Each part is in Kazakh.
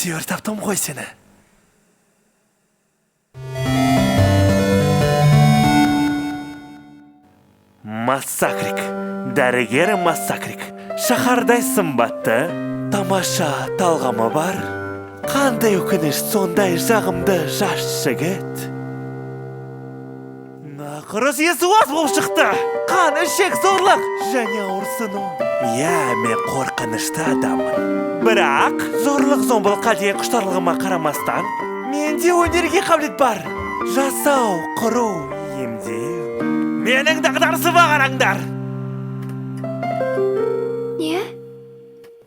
әйтеуір таптым ғой сені. Массакрик, дәрігер Массакрик. Шаһардай сымбатты, тамаша талғамы бар. Қандай өкініш, сондай жағымды жас жігіт. Нақұрыс есі-уаз болып шықты. Қан, ішек, зорлық және ауырсыну. Мен қорқынышты адаммын. Бірақ зорлық зомбылыққа деген құштарлығыма қарамастан, менде өнерге қабілет бар. Жасау, құру, емдеу. Менің дағдарысы бағараңдар. Не?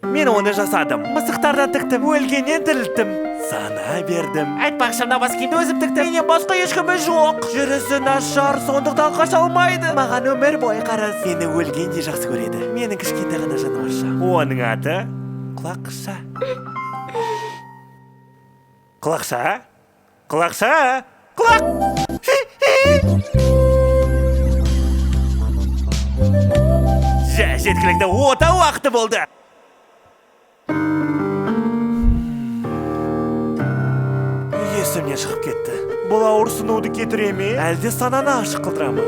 Мен оны жасадым. Мысықтардан тіктім, өлгеннен тірілттім. Сана бердім. Айтпақшы, мына бас киімді өзім тіктім. Менен басқа ешкімі жоқ. Жүрісі нашар, сондықтан қаша алмайды. Маған өмір бойы қарыз. Мені өлгенде жақсы көреді. Менің кішкентай ғана жануарша. Оның аты Құлақша. Құлақша? Құлақша? Құлақ! Жеткілікті ота уақыты болды. Есімнен шығып кетті. Бұл ауырсынуды кетіре ме, әлде сананы ашық қылдыра ма?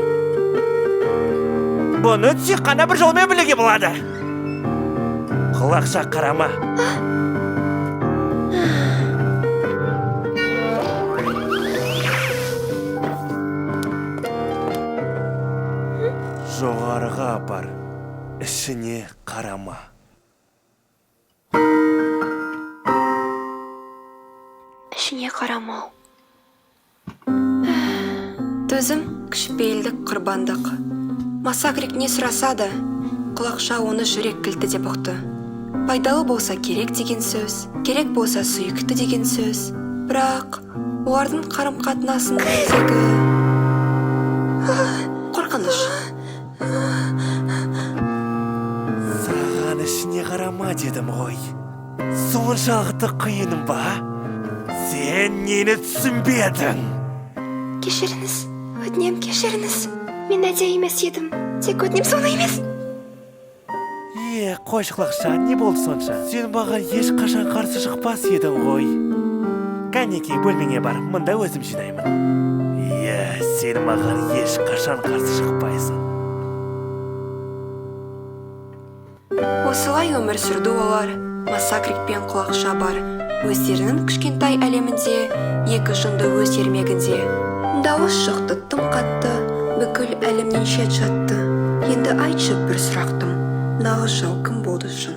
Бұны тек қана бір жолмен білуге болады. Құлақша, қарама. Жоғарыға апар. Ішіне қарама. Ішіне қарамау. Төзім, кішіпейілдік, құрбандық. Массакрик не сұраса да, Құлақша оны жүрек кілті деп ұқты. Пайдалы болса керек деген сөз, керек болса сүйікті деген сөз. Бірақ олардың қарым-қатынасындағы қорқыныш. Саған ішіне қарама дедім ғой. Соншалықты қиыным ба? Сен нені түсінбедің? Кешіріңіз, өтінем, кешіріңіз. Мен әдейі емес едім. Тек өтінем, соны емес. Қойшы, Құлақша, не болды сонша? Сен маған ешқашан қарсы шықпас едің ғой. Кәнекей, бөлмеңе бар, мұнда өзім жинаймын. Сен маған ешқашан қарсы шықпайсың. Осылай өмір сүрді олар. Массакрик пен Құлақша бар. Өздерінің кішкентай әлемінде, екі жынды өз ермегінде. Дауыс шықты тым қатты, бүкіл әлемнен шет жатты. Енді айтшы бір сұрақтым, нағыз жау кім болды шын?